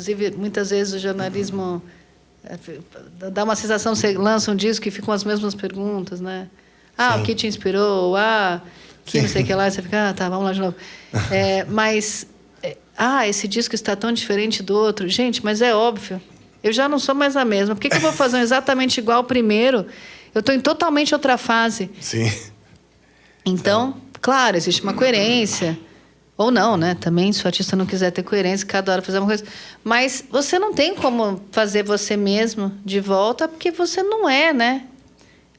Inclusive, muitas vezes o jornalismo dá uma sensação, você lança um disco e ficam as mesmas perguntas, né? Ah, Sim. o que te inspirou? Ah, que Sim. não sei o que lá. E você fica, tá, vamos lá de novo. Esse disco está tão diferente do outro. Gente, mas é óbvio. Eu já não sou mais a mesma. Por que eu vou fazer um exatamente igual ao primeiro? Eu estou em totalmente outra fase. Sim. Então, claro, existe uma coerência. Ou não, né? Também, se o artista não quiser ter coerência, cada hora fazer uma coisa. Mas você não tem como fazer você mesmo de volta, porque você não é, né?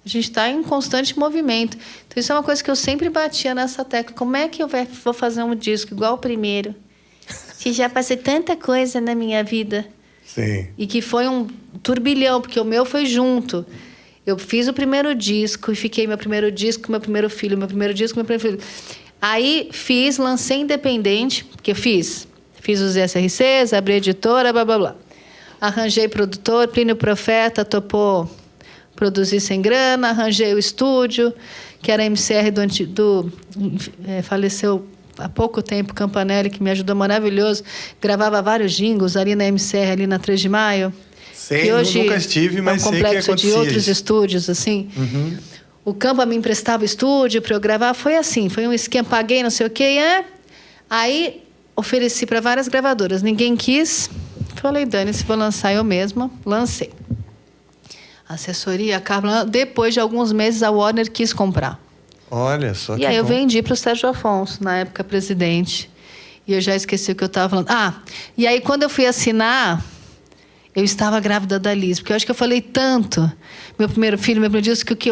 A gente está em constante movimento. Então, isso é uma coisa que eu sempre batia nessa tecla. Como é que eu vou fazer um disco igual ao primeiro? Se já passei tanta coisa na minha vida. Sim. E que foi um turbilhão, porque o meu foi junto. Eu fiz o primeiro disco e fiquei meu primeiro disco, meu primeiro filho, meu primeiro disco, meu primeiro filho. Aí lancei independente, porque fiz os SRCs, abri a editora, blá, blá, blá. Arranjei produtor, Plínio Profeta topou produzir sem grana, arranjei o estúdio, que era a MCR faleceu há pouco tempo, Campanelli, que me ajudou maravilhoso, gravava vários jingles ali na MCR, ali na 3 de Maio. Sei, que hoje nunca estive, mas é um sei que complexo de acontecia outros isso. estúdios, assim. Uhum. O Campa me emprestava o estúdio para eu gravar. Foi assim, foi um esquema, paguei não sei o quê. Aí ofereci para várias gravadoras. Ninguém quis. Falei, dane-se, vou lançar eu mesma. Lancei. Assessoria, Carla. Depois de alguns meses, a Warner quis comprar. Olha só que E aí eu bom. vendi para o Sérgio Afonso, na época presidente. E eu já esqueci o que eu estava falando. E aí quando eu fui assinar, eu estava grávida da Liz. Porque eu acho que eu falei tanto. Meu primeiro filho, meu primeiro disco, que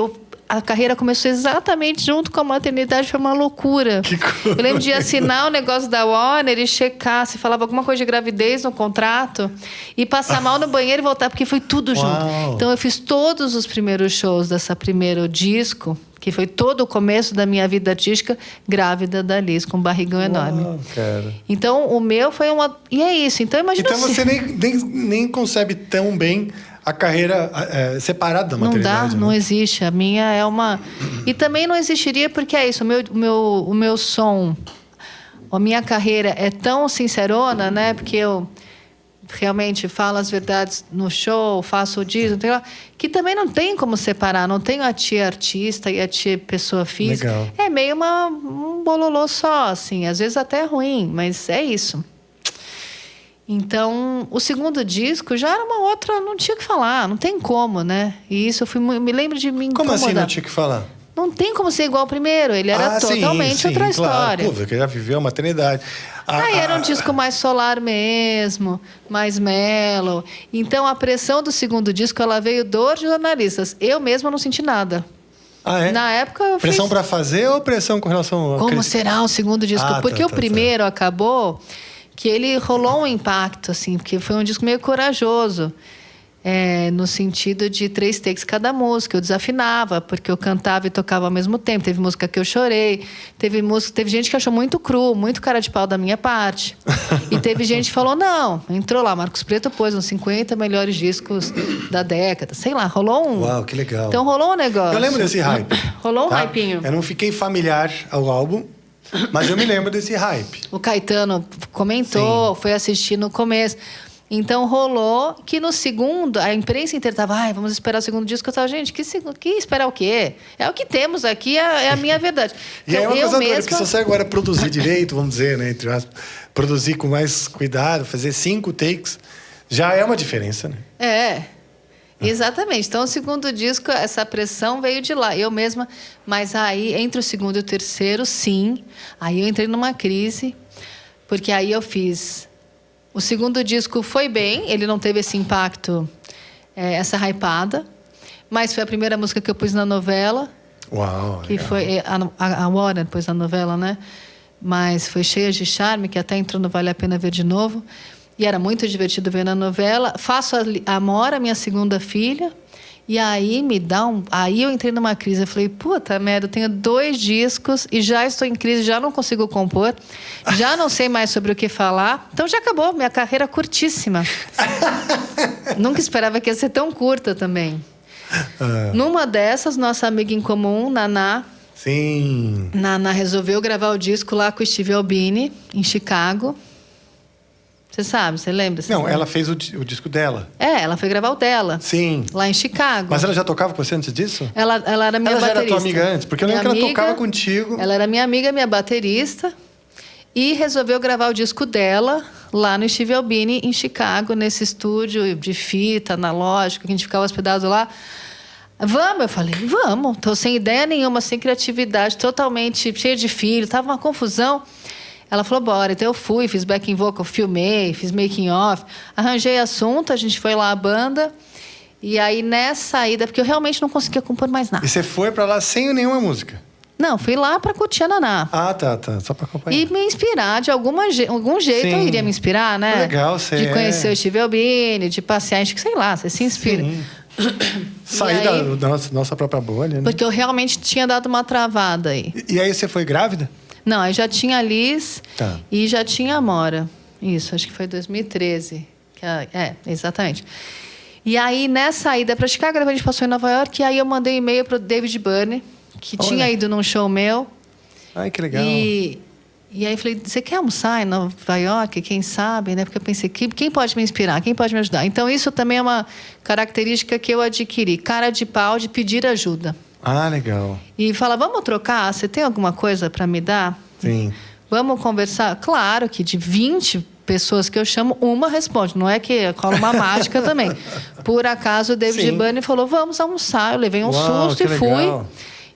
a carreira começou exatamente junto com a maternidade, foi uma loucura. Que coisa. Eu lembro de assinar o negócio da Warner e checar se falava alguma coisa de gravidez no contrato e passar mal no banheiro e voltar, porque foi tudo junto. Uau. Então eu fiz todos os primeiros shows dessa primeiro disco, que foi todo o começo da minha vida artística, grávida da Liz, com um barrigão enorme. Uau, cara. Então o meu foi uma... E é isso. Então imagina Então você nem concebe tão bem a carreira separada da Não maternidade. dá, não né? existe. A minha é uma... E também não existiria porque é isso. O meu som, a minha carreira é tão sincerona, né? Porque eu realmente falo as verdades no show, faço o disco, não tem lá, que também não tem como separar. Não tenho a tia artista e a tia pessoa física. Legal. É meio um bololô só, assim. Às vezes até é ruim, mas é isso. Então, o segundo disco já era uma outra... Não tinha o que falar, não tem como, né? E isso me lembro de me incomodar. Como assim não tinha que falar? Não tem como ser igual ao primeiro. Ele era totalmente sim, outra história. Claro. Pô, você já viveu a maternidade. Aí era um disco mais solar mesmo, mais mellow. Então, a pressão do segundo disco, ela veio dos jornalistas. Eu mesma não senti nada. Ah, é? Na época, eu Pressão fiz... para fazer ou pressão com relação a... Como será o segundo disco? Porque o primeiro acabou... que ele rolou um impacto, assim, porque foi um disco meio corajoso, no sentido de 3 takes cada música. Eu desafinava, porque eu cantava e tocava ao mesmo tempo. Teve música que eu chorei, teve gente que achou muito cru, muito cara de pau da minha parte. E teve gente que falou, não, entrou lá, Marcos Preto pôs uns 50 melhores discos da década. Sei lá, rolou um... Uau, que legal. Então rolou um negócio. Eu lembro desse hype. Rolou um hypinho. Eu não fiquei familiar ao álbum, mas eu me lembro desse hype. O Caetano comentou, foi assistir no começo. Então rolou que no segundo, a imprensa inteira estava, vamos esperar o segundo disco. Eu estava, gente, que esperar o quê? É o que temos aqui, é a minha verdade. E então, é uma coisa doida, mesma... porque se você agora produzir direito, vamos dizer, né, entre aspas, produzir com mais cuidado, fazer 5 takes, já é uma diferença, né? Exatamente. Então, o segundo disco, essa pressão veio de lá. Eu mesma... Mas aí, entre o segundo e o terceiro, sim. Aí eu entrei numa crise, porque aí eu fiz... O segundo disco foi bem, ele não teve esse impacto, essa hypada, mas foi a primeira música que eu pus na novela. Uau, que legal. foi a Warner pôs na novela, né? Mas foi cheia de charme, que até entrou no Vale a Pena Ver de Novo. E era muito divertido ver na novela. Faço a Amora, minha segunda filha. E aí Aí eu entrei numa crise. Eu falei, puta merda, eu tenho 2 discos e já estou em crise, já não consigo compor, já não sei mais sobre o que falar. Então já acabou, minha carreira curtíssima. Nunca esperava que ia ser tão curta também. Numa dessas, nossa amiga em comum, Naná. Sim. Naná resolveu gravar o disco lá com o Steve Albini, em Chicago. Você sabe, você lembra? Não, ela fez o disco dela. Ela foi gravar o dela. Sim. Lá em Chicago. Mas ela já tocava com você antes disso? Ela era minha baterista. Ela já era tua amiga antes? Porque eu lembro que ela tocava contigo. Ela era minha amiga, minha baterista. E resolveu gravar o disco dela lá no Steve Albini, em Chicago, nesse estúdio de fita, analógico, que a gente ficava hospedado lá. Vamos, eu falei, vamos. Tô sem ideia nenhuma, sem criatividade, totalmente cheia de filho, tava uma confusão. Ela falou, bora. Então eu fui, fiz backing vocal, filmei, fiz making off, arranjei assunto, a gente foi lá à banda. E aí, nessa ida, porque eu realmente não conseguia compor mais nada. E você foi pra lá sem nenhuma música? Não, fui lá pra curtir a Naná. Ah, tá. Só pra acompanhar. E me inspirar, de algum jeito. Sim. Eu iria me inspirar, né? Legal, você de conhecer o Steve Albini, de passear, sei lá, você se inspira. Sim. Sair da nossa própria bolha, né? Porque eu realmente tinha dado uma travada aí. E aí você foi grávida? Não, aí já tinha a Liz tá. E já tinha a Amora. Isso, acho que foi 2013. Exatamente. E aí, nessa ida para Chicago, a gente passou em Nova York, e aí eu mandei e-mail para o David Byrne, que tinha ido num show meu. Ai, que legal. E aí eu falei, você quer almoçar em Nova York? Quem sabe, né? Porque eu pensei, quem pode me inspirar? Quem pode me ajudar? Então, isso também é uma característica que eu adquiri. Cara de pau de pedir ajuda. Ah, legal. E fala, vamos trocar? Você tem alguma coisa para me dar? Sim. Vamos conversar? Claro que de 20 pessoas que eu chamo, uma responde. Não é que cola uma mágica também. Por acaso, o David Byrne falou, vamos almoçar. Eu levei um susto e fui. Legal.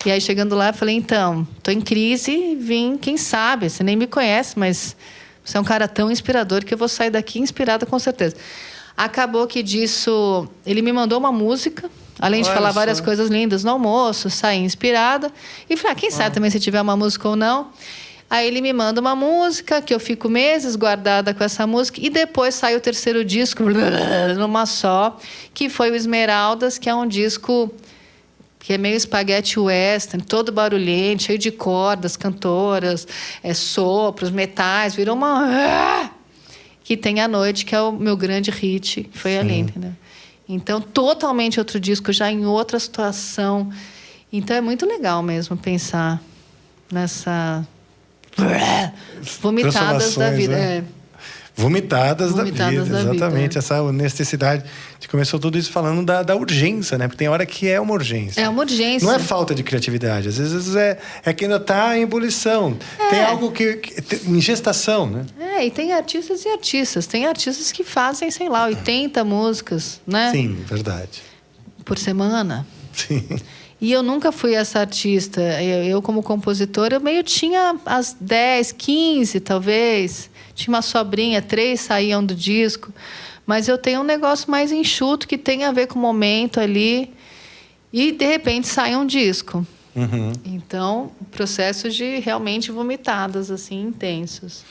E aí, chegando lá, eu falei, então, estou em crise, vim, quem sabe? Você nem me conhece, mas você é um cara tão inspirador que eu vou sair daqui inspirada, com certeza. Acabou que disso... Ele me mandou uma música, além de falar várias coisas lindas no almoço, saí inspirada. E falei, quem sabe também se tiver uma música ou não. Aí ele me manda uma música, que eu fico meses guardada com essa música. E depois sai o terceiro disco, numa só, que foi o Esmeraldas, que é um disco... que é meio espaguete western, todo barulhento, cheio de cordas, cantoras, sopros, metais, virou uma... Que tem A Noite, que é o meu grande hit, foi ali, entendeu? Então, totalmente outro disco, já em outra situação. Então, é muito legal mesmo pensar nessa... Vomitadas da vida. Né? Vomitadas da vida, exatamente. Essa necessidade. A gente começou tudo isso falando da urgência, né? Porque tem hora que é uma urgência. É uma urgência. Não é falta de criatividade. Às vezes é que ainda está em ebulição. Tem algo que em gestação, né? E tem artistas e artistas. Tem artistas que fazem, sei lá, 80 músicas, né? Sim, verdade. Por semana. Sim. E eu nunca fui essa artista. Eu como compositora, eu meio tinha as 10, 15, talvez... Tinha uma sobrinha, 3 saíam do disco. Mas eu tenho um negócio mais enxuto que tem a ver com o momento ali. E, de repente, sai um disco. Uhum. Então, processos de realmente vomitadas, assim, intensos.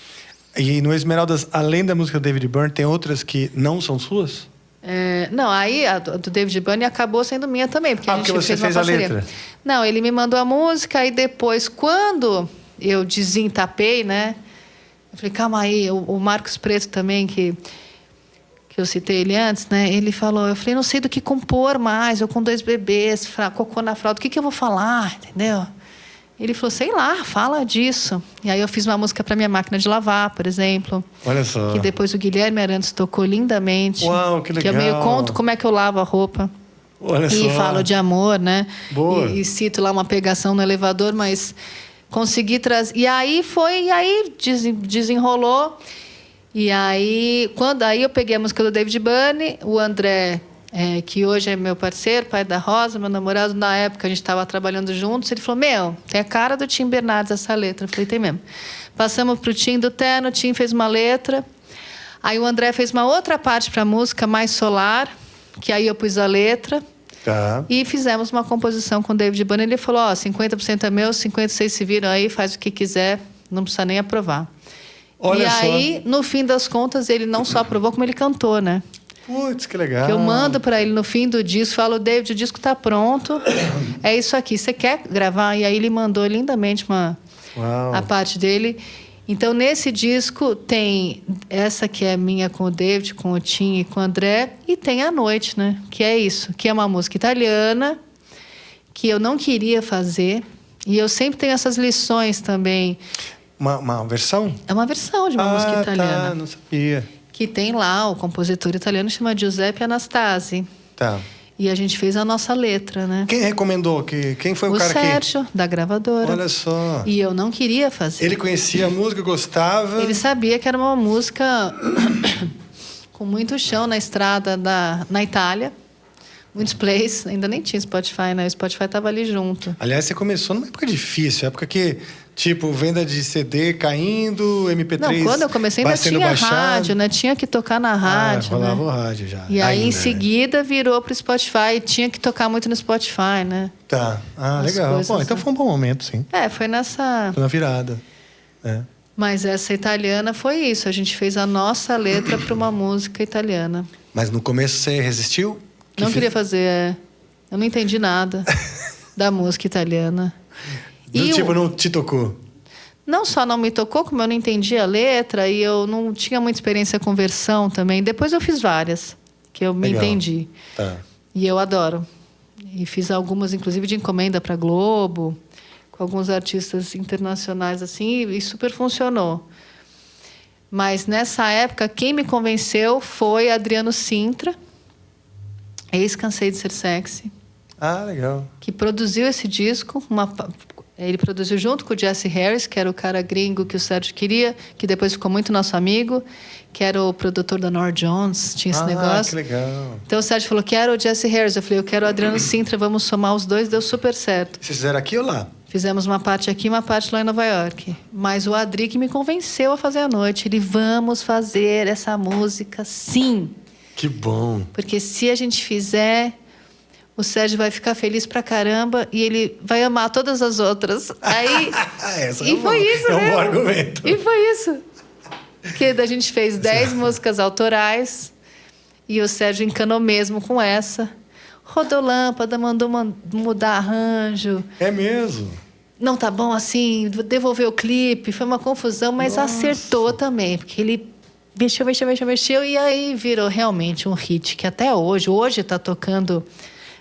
E no Esmeraldas, além da música do David Byrne, tem outras que não são suas? Não, aí a do David Byrne acabou sendo minha também. Porque a gente você fez a letra? Não, ele me mandou a música. E depois, quando eu desentapei, né? Eu falei, calma aí, o Marcos Preto também, que eu citei ele antes, né? Ele falou, eu falei, não sei do que compor mais, eu com 2 bebês, cocô na fralda, o que eu vou falar, entendeu? Ele falou, sei lá, fala disso. E aí eu fiz uma música para minha máquina de lavar, por exemplo. Olha só. Que depois o Guilherme Arantes tocou lindamente. Uau, que legal. Que eu meio conto como é que eu lavo a roupa. Olha só. E falo de amor, né? Boa. E cito lá uma pegação no elevador, mas... Consegui trazer... E aí desenrolou. E aí, aí eu peguei a música do David Byrne, o André, que hoje é meu parceiro, pai da Rosa, meu namorado, na época a gente estava trabalhando juntos, ele falou, tem a cara do Tim Bernardes essa letra. Eu falei, tem mesmo. Passamos para o Tim do Terno, o Tim fez uma letra. Aí o André fez uma outra parte para a música, mais solar, que aí eu pus a letra. Tá. E fizemos uma composição com o David Byrne. Ele falou, 50% é meu, 50% vocês se viram aí, faz o que quiser, não precisa nem aprovar. Olha só. Aí, no fim das contas, ele não só aprovou, como ele cantou, né? Putz, que legal. Que eu mando para ele no fim do disco, falo, David, o disco tá pronto, é isso aqui, você quer gravar? E aí ele mandou lindamente a parte dele. Então, nesse disco tem essa que é minha com o David, com o Tim e com o André, e tem A Noite, né? Que é isso, que é uma música italiana, que eu não queria fazer, e eu sempre tenho essas lições também. Uma versão? É uma versão de uma música italiana. Tá, não sabia. que tem lá o compositor italiano chama Giuseppe Anastasi. Tá. E a gente fez a nossa letra, né? Quem recomendou? Quem foi o cara Sérgio, da gravadora. Olha só. E eu não queria fazer. Ele conhecia a música, gostava. Ele sabia que era uma música com muito chão na estrada na Itália. Muitos plays. Ainda nem tinha Spotify, né? O Spotify estava ali junto. Aliás, você começou numa época difícil. Época que, tipo, venda de CD caindo, MP3 Não, quando eu comecei ainda tinha baixado. Rádio, né? Tinha que tocar na rádio, rolava né? o rádio já. E aí, ainda, em seguida, virou pro Spotify. E tinha que tocar muito no Spotify, né? Tá. As Legal. coisas, Bom, então foi um bom momento, sim. Foi nessa... Foi na virada. É. Mas essa italiana foi isso. A gente fez a nossa letra para uma música italiana. Mas no começo você resistiu? Não queria fazer. Eu não entendi nada da música italiana. Não te tocou? Não só não me tocou, como eu não entendi a letra e eu não tinha muita experiência com versão também. Depois eu fiz várias, que eu me entendi. Tá. E eu adoro. E fiz algumas, inclusive, de encomenda para Globo, com alguns artistas internacionais assim, e super funcionou. Mas nessa época, quem me convenceu foi Adriano Sintra, ex-Cansei de Ser Sexy. Legal. Que produziu esse disco. Ele produziu junto com o Jesse Harris, que era o cara gringo que o Sérgio queria, que depois ficou muito nosso amigo, que era o produtor da Norah Jones, tinha esse negócio. Que legal. Então o Sérgio falou, quero o Jesse Harris. Eu falei, eu quero o Adriano Sintra, vamos somar os dois, deu super certo. Vocês fizeram aqui ou lá? Fizemos uma parte aqui e uma parte lá em Nova York. Mas o Adri que me convenceu a fazer a noite. Ele, vamos fazer essa música sim. Que bom. Porque se a gente fizer, o Sérgio vai ficar feliz pra caramba e ele vai amar todas as outras. Aí, foi isso, é um mesmo. bom argumento. E foi isso. Porque a gente fez 10 músicas autorais e o Sérgio encanou mesmo com essa. Rodou lâmpada, mandou mudar arranjo. É mesmo? Não tá bom assim, devolveu o clipe. Foi uma confusão, mas acertou também. Porque ele mexeu e aí virou realmente um hit que até hoje está tocando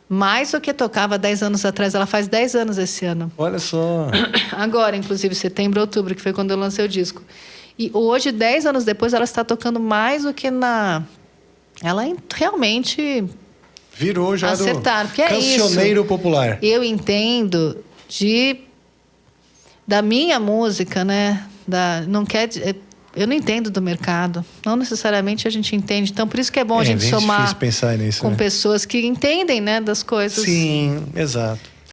mais do que tocava 10 anos atrás. Ela faz 10 anos esse ano. Olha só. Agora, inclusive, setembro, outubro, que foi quando eu lancei o disco. E hoje, 10 anos depois, ela está tocando mais do que Ela realmente... Virou já acertaram, do cancioneiro popular. Eu entendo da minha música, né? Não quer... Eu não entendo do mercado. Não necessariamente a gente entende. Então, por isso que é bom a gente somar pensar nisso, com pessoas que entendem, né, das coisas. Sim, exato.